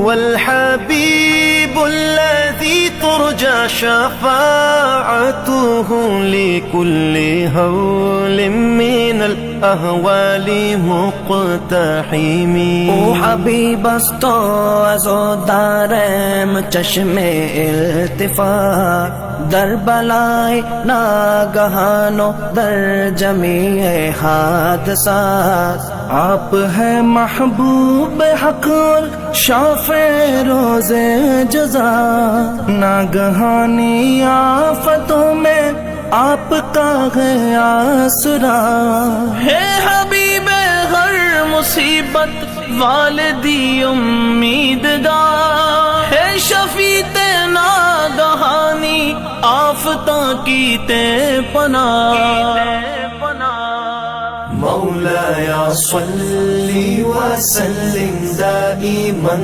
هو الحبيب الذي ترجى شفاعته لكل هول من الأهوال مقتحم. او حبیب است تو از و دارم چشم التفات، در بلای ناگہان و در جمیع حادثات. آپ ہے محبوب حق اور شافع روز جزا، ناگہانی آفتوں میں آپ کا ہے آسرا. ہے حبیب ہر مصیبت والدی امیدگار، ہے شفیع ناگہانی آفتاں کی تے پناہ. مولایا صلی وسلم دائما